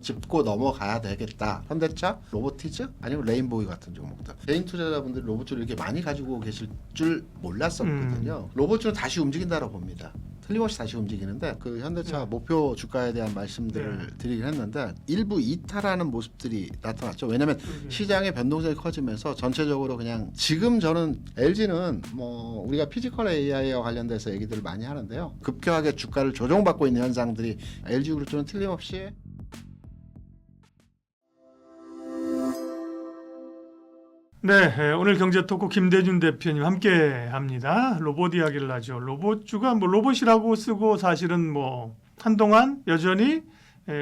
짚고 넘어가야 되겠다. 현대차, 로보티즈, 아니면 레인보우 같은 종목들. 개인 투자자분들이 로봇주를 이렇게 많이 가지고 계실 줄 몰랐었거든요. 로봇주는 다시 움직인다고 봅니다. 틀림없이 다시 움직이는데 그 현대차 목표 주가에 대한 말씀들을 드리긴 했는데 일부 이탈하는 모습들이 나타났죠. 왜냐하면 시장의 변동성이 커지면서 전체적으로 그냥 지금 저는 LG는 뭐 우리가 피지컬 AI와 관련돼서 얘기들을 많이 하는데요. 급격하게 주가를 조정받고 있는 현상들이 LG그룹주는 틀림없이 네, 오늘 경제 토크 김대준 대표님 함께합니다. 로봇 이야기를 하죠. 로봇주가 뭐 로봇이라고 쓰고 사실은 뭐 한동안 여전히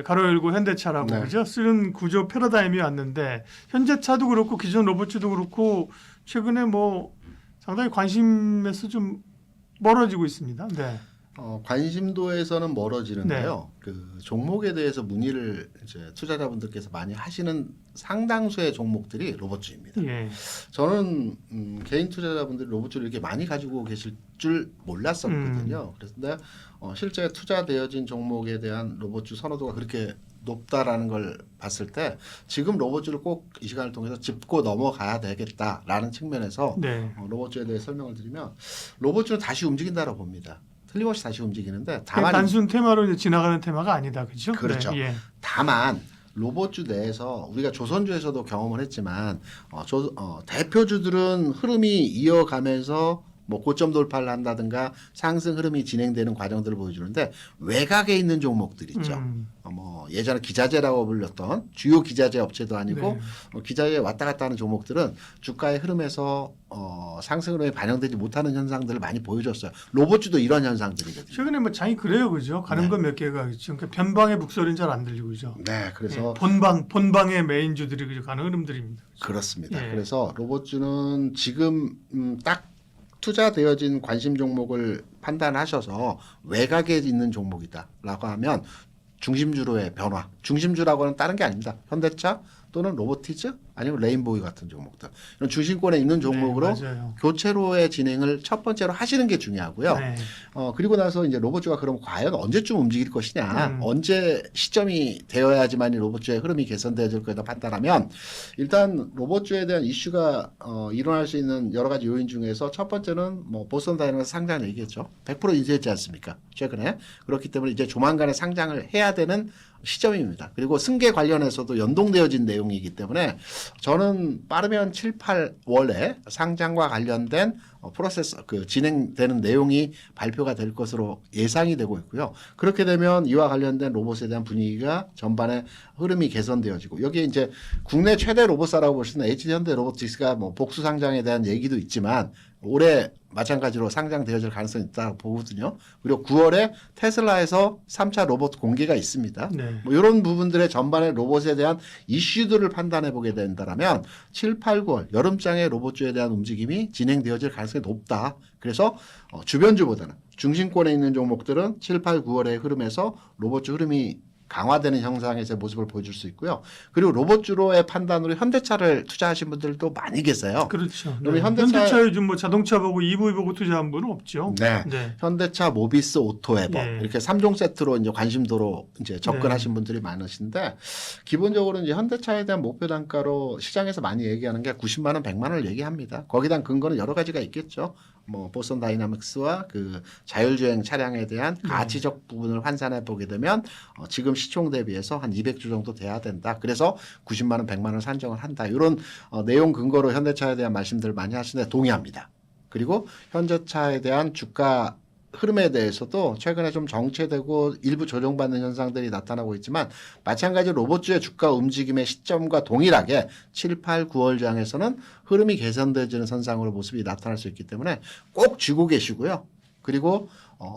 가로 열고 현대차라고 그죠? 쓰는 구조 패러다임이 왔는데 현대차도 그렇고 기존 로봇주도 그렇고 최근에 뭐 상당히 관심에서 좀 멀어지고 있습니다. 네. 관심도에서는 멀어지는데요. 그 종목에 대해서 문의를 이제 투자자분들께서 많이 하시는 상당수의 종목들이 로봇주입니다. 예. 저는 개인 투자자분들이 로봇주를 이렇게 많이 가지고 계실 줄 몰랐었거든요. 그런데 실제 투자되어진 종목에 대한 로봇주 선호도가 그렇게 높다라는 걸 봤을 때 지금 로봇주를 꼭 이 시간을 통해서 짚고 넘어가야 되겠다라는 측면에서 로봇주에 대해 설명을 드리면 로봇주는 다시 움직인다고 봅니다. 틀림없이 다시 움직이는데 다만 단순 테마로 이제 지나가는 테마가 아니다, 그렇죠? 그렇죠. 네, 예. 다만 로봇주 내에서 우리가 조선주에서도 경험을 했지만 대표주들은 흐름이 이어가면서 뭐 고점 돌파를 한다든가 상승 흐름이 진행되는 과정들을 보여주는데 외곽에 있는 종목들 있죠. 뭐 예전에 기자재라고 불렸던 주요 기자재 업체도 아니고 기자재 왔다 갔다 하는 종목들은 주가의 흐름에서 상승 흐름에 반영되지 못하는 현상들을 많이 보여줬어요. 로봇주도 이런 현상들이거든요. 최근에 뭐 장이 그래요, 그죠? 가는 건 몇 개가 있죠. 그러니까 변방의 북소리는 잘 안 들리고 그죠? 네, 그래서 본방의 메인주들이 그죠? 가는 흐름들입니다. 그죠? 그렇습니다. 그래서 로봇주는 지금 딱 투자되어진 관심 종목을 판단하셔서 외곽에 있는 종목이다라고 하면 중심주로의 변화. 중심주라고 하는 다른 게 아닙니다. 현대차 또는 로보티즈 아니면 레인보우 같은 종목들. 이런 중심권에 있는 종목으로 교체로의 진행을 첫 번째로 하시는 게 중요하고요. 그리고 나서 이제 로봇주가 그럼 과연 언제쯤 움직일 것이냐, 언제 시점이 되어야지만 이 로봇주의 흐름이 개선되어질 거다 판단하면 일단 로봇주에 대한 이슈가 일어날 수 있는 여러 가지 요인 중에서 첫 번째는 뭐 보스턴 다이내믹스 상장 얘기했죠. 100% 인수했지 않습니까? 최근에. 그렇기 때문에 이제 조만간에 상장을 해야 되는 시점입니다. 그리고 승계 관련해서도 연동되어진 내용이기 때문에 저는 빠르면 7, 8월에 상장과 관련된 프로세스 진행되는 내용이 발표가 될 것으로 예상이 되고 있고요. 그렇게 되면 이와 관련된 로봇에 대한 분위기가 전반에 흐름이 개선되어지고 여기에 이제 국내 최대 로봇사라고 볼 수 있는 HD 현대 로보틱스가 뭐 복수 상장에 대한 얘기도 있지만 올해 마찬가지로 상장되어질 가능성이 있다고 보거든요. 그리고 9월에 테슬라에서 3차 로봇 공개가 있습니다. 뭐 이런 부분들의 전반의 로봇에 대한 이슈들을 판단해 보게 된다면 7, 8, 9월 여름장의 로봇주에 대한 움직임이 진행되어질 가능성이 높다. 그래서 주변주보다는 중심권에 있는 종목들은 7, 8, 9월의 흐름에서 로봇주 흐름이 강화되는 형상에서의 모습을 보여줄 수 있고요. 그리고 로봇주로의 판단으로 현대차를 투자하신 분들도 많이 계세요. 그렇죠. 현대차 요즘 뭐 자동차 보고 EV 보고 투자한 분은 없죠. 현대차, 모비스, 오토에버 이렇게 3종 세트로 이제 관심도로 이제 접근하신 분들이 많으신데 기본적으로 이제 현대차에 대한 목표 단가로 시장에서 많이 얘기하는 게 90만 원, 100만 원을 얘기합니다. 거기에 대한 근거는 여러 가지가 있겠죠. 뭐 보스턴 다이나믹스와 그 자율주행 차량에 대한 가치적 부분을 환산해 보게 되면 지금 시총 대비해서 한 200주 정도 돼야 된다. 그래서 90만 원, 100만 원 산정을 한다. 이런 내용 근거로 현대차에 대한 말씀들을 많이 하시는데 동의합니다. 그리고 현대차에 대한 주가 흐름에 대해서도 최근에 좀 정체되고 일부 조정받는 현상들이 나타나고 있지만 마찬가지로 로봇주의 주가 움직임의 시점과 동일하게 7, 8, 9월 장에서는 흐름이 개선되지는 선상으로 모습이 나타날 수 있기 때문에 꼭 쥐고 계시고요. 그리고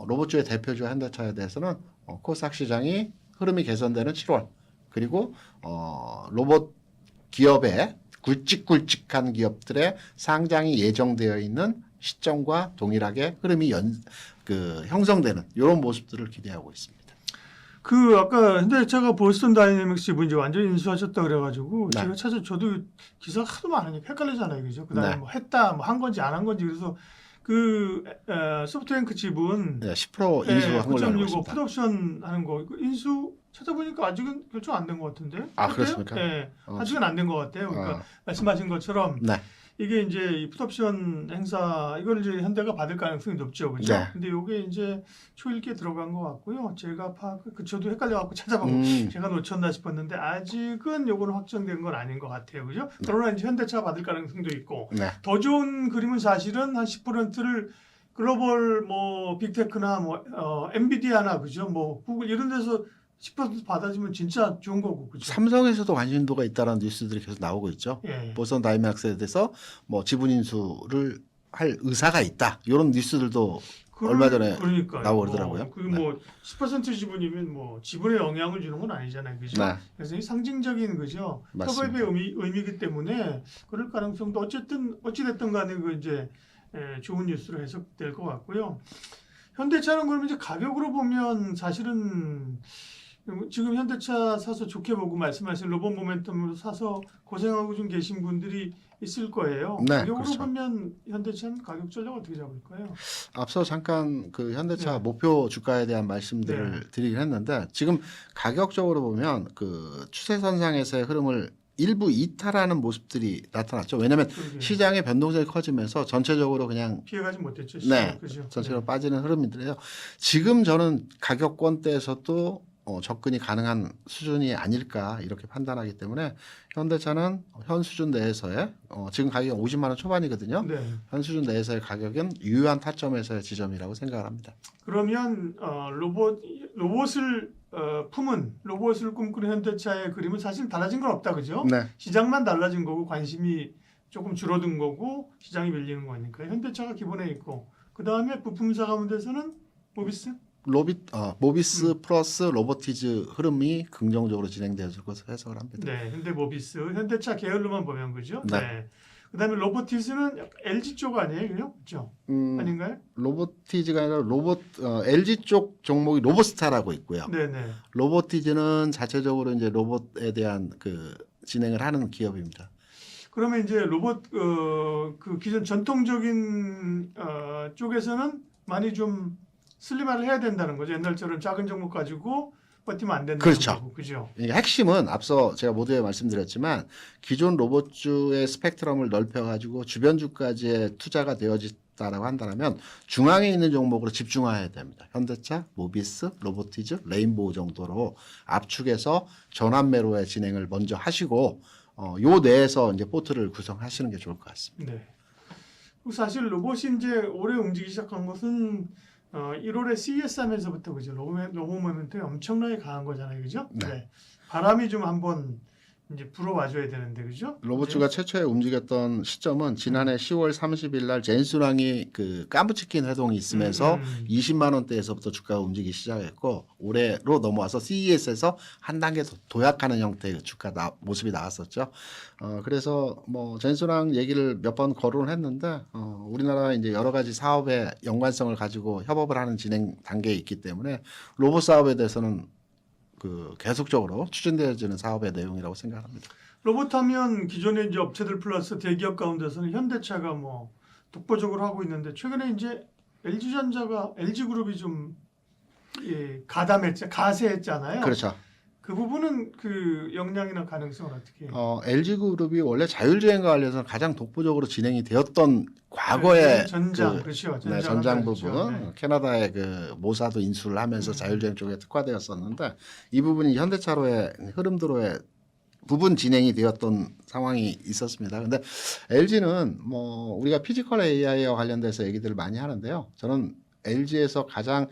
로봇주의 대표주 현대차에 대해서는 코스닥 시장이 흐름이 개선되는 7월 그리고 로봇 기업의 굵직굵직한 기업들의 상장이 예정되어 있는 시점과 동일하게 흐름이 형성되는 이런 모습들을 기대하고 있습니다. 아까 현대차가 보스턴 다이내믹스 이제 완전히 인수하셨다 그래가지고 제가 저도 기사가 하도 많으니까 헷갈리잖아요, 그죠? 그다음에 뭐 했다, 뭐 한 건지 안 한 건지 그래서 소프트뱅크 지분 10% 인수한 걸로 알고 있습니다. 9.65 풋옵션 하는 거 인수 찾아보니까 아직은 결정 안 된 것 같은데. 아, 어때요? 그렇습니까? 네, 어. 아직은 안 된 것 같아요. 그러니까 말씀하신 것처럼 네. 이게 이제 이 풋옵션 행사 이걸 이제 현대가 받을 가능성이 높죠, 그죠? 네. 근데 이게 이제 초읽기에 들어간 것 같고요. 제가 저도 헷갈려갖고 찾아보고 제가 놓쳤나 싶었는데 아직은 요거는 확정된 건 아닌 것 같아요, 그죠? 그러나 이제 현대차가 받을 가능성도 있고 네. 더 좋은 그림은 사실은 한 10%를 글로벌 뭐 빅테크나 뭐 엔비디아나 그죠? 뭐 구글 이런 데서 10% 받아주면 진짜 좋은 거고, 그죠? 삼성에서도 관심도가 있다는 뉴스들이 계속 나오고 있죠. 예. 보선 다이맥스에 대해서 뭐 지분 인수를 할 의사가 있다. 이런 뉴스들도 얼마 전에 그러니까요. 나오고 그러더라고요. 그게 뭐 10% 지분이면 뭐 지분에 영향을 주는 건 아니잖아요, 그죠? 네. 그래서 이 상징적인 그죠? 맞습니다. 협업의 의미이기 때문에 그럴 가능성도 어찌 됐든 간에 그 이제 좋은 뉴스로 해석될 것 같고요. 현대차는 그러면 이제 가격으로 보면 사실은 지금 현대차 사서 좋게 보고 말씀하신 로봇 모멘텀으로 사서 고생하고 좀 계신 분들이 있을 거예요. 네, 가격으로 그렇죠. 보면 현대차는 가격 전략 어떻게 잡을까요? 앞서 잠깐 그 현대차 네. 목표 주가에 대한 말씀들을 드리긴 했는데 지금 가격적으로 보면 그 추세선상에서의 흐름을 일부 이탈하는 모습들이 나타났죠. 왜냐하면 그러게요. 시장의 변동성이 커지면서 전체적으로 그냥 피해가지 못했죠. 네, 그죠? 전체로 빠지는 흐름인데요. 지금 저는 가격권대에서도 접근이 가능한 수준이 아닐까 이렇게 판단하기 때문에 현대차는 현 수준 내에서의 지금 가격이 50만 원 초반이거든요. 네. 현 수준 내에서의 가격은 유효한 타점에서의 지점이라고 생각을 합니다. 그러면 로봇을 품은 로봇을 꿈꾸는 현대차의 그림은 사실 달라진 건 없다, 그죠? 네, 시장만 달라진 거고 관심이 조금 줄어든 거고 시장이 밀리는 거니까 현대차가 기본에 있고 그 다음에 부품사 가운데서는 모비스. 모비스 플러스 로보티즈 흐름이 긍정적으로 진행되어질 것으로 해석을 합니다. 네, 현대 모비스, 현대차 계열로만 보면 그죠? 네. 그다음에 로보티스는 약간 LG 쪽 아니에요, 그죠? 아닌가요? 로보티즈가 아니라 LG 쪽 종목이 로보스타라고 있고요. 네네. 로보티즈는 자체적으로 이제 로봇에 대한 그 진행을 하는 기업입니다. 그러면 이제 로봇 그 기존 전통적인 쪽에서는 많이 좀 슬림화를 해야 된다는 거죠. 옛날처럼 작은 종목 가지고 버티면 안 된다는 그렇죠. 거고, 그죠? 이게 핵심은 앞서 제가 모두에 말씀드렸지만 기존 로봇주의 스펙트럼을 넓혀가지고 주변주까지의 투자가 되어졌다라고 한다면 중앙에 있는 종목으로 집중해야 됩니다. 현대차, 모비스, 로보티즈, 레인보우 정도로 압축해서 전환 매로의 진행을 먼저 하시고 요 내에서 이제 포트를 구성하시는 게 좋을 것 같습니다. 네. 그리고 사실 로봇이 이제 올해 움직이기 시작한 것은 1월에 CES 하면서부터 그죠? 로봇 모멘텀이 엄청나게 강한 거잖아요, 그죠? 네. 바람이 좀 한번 이제 불어와줘야 되는데, 그죠? 로봇주가 최초에 움직였던 시점은 지난해 10월 30일 날 제인수랑이 그 깐부치킨 회동이 있으면서 20만 원대에서부터 주가가 움직이기 시작했고 올해로 넘어와서 CES에서 한 단계 더 도약하는 형태의 주가 모습이 나왔었죠. 그래서 뭐 제인수랑 얘기를 몇 번 거론을 했는데 우리나라 이제 여러 가지 사업의 연관성을 가지고 협업을 하는 진행 단계에 있기 때문에 로봇 사업에 대해서는 그 계속적으로 추진되어지는 사업의 내용이라고 생각합니다. 로봇 하면 기존의 이제 업체들 플러스 대기업 가운데서는 현대차가 뭐 독보적으로 하고 있는데 최근에 이제 LG그룹이 좀 가세했잖아요. 그렇죠. 그 부분은 그 역량이나 가능성은 어떻게 해요? LG그룹이 원래 자율주행과 관련해서 가장 독보적으로 진행이 되었던 과거의 전장, 그렇죠. 전장 부분, 그렇죠. 네. 캐나다의 그 모사도 인수를 하면서 자율주행 쪽에 특화되었었는데 이 부분이 현대차로의 흐름도로의 부분 진행이 되었던 상황이 있었습니다. 근데 LG는 뭐 우리가 피지컬 AI와 관련돼서 얘기들을 많이 하는데요. 저는 LG에서 가장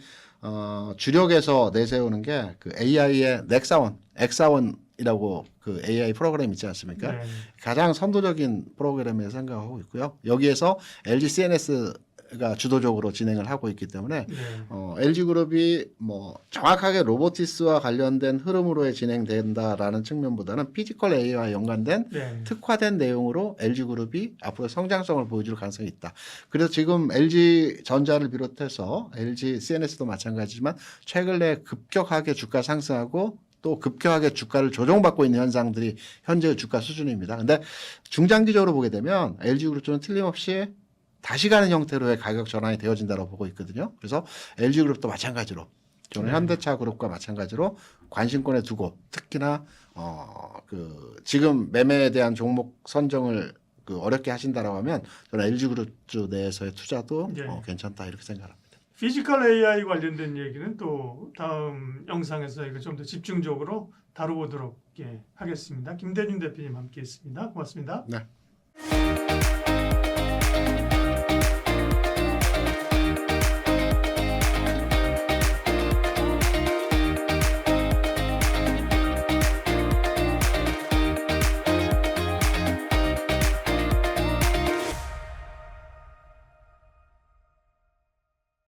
주력에서 내세우는 게 그 AI의 엑사원이라고 그 AI 프로그램 있지 않습니까? 네. 가장 선도적인 프로그램이라고 생각하고 있고요. 여기에서 LG CNS가 주도적으로 진행을 하고 있기 때문에 네. LG그룹이 뭐 정확하게 로보티스와 관련된 흐름으로의 진행된다라는 측면보다는 피지컬 AI와 연관된 네. 특화된 내용으로 LG그룹이 앞으로 성장성을 보여줄 가능성이 있다. 그래서 지금 LG전자를 비롯해서 LG CNS도 마찬가지지만 최근에 급격하게 주가 상승하고 또 급격하게 주가를 조정받고 있는 현상들이 현재의 주가 수준입니다. 근데 중장기적으로 보게 되면 LG그룹은 틀림없이 다시 가는 형태로의 가격 전환이 되어진다고 보고 있거든요. 그래서 LG그룹도 마찬가지로 저는 네. 현대차 그룹과 마찬가지로 관심권에 두고 특히나 지금 매매에 대한 종목 선정을 어렵게 하신다라고 하면 저는 LG그룹 내에서의 투자도 예. 괜찮다 이렇게 생각합니다. 피지컬 AI 관련된 얘기는 또 다음 영상에서 이거 좀 더 집중적으로 다뤄보도록 하겠습니다. 김대준 대표님 함께했습니다. 고맙습니다. 네.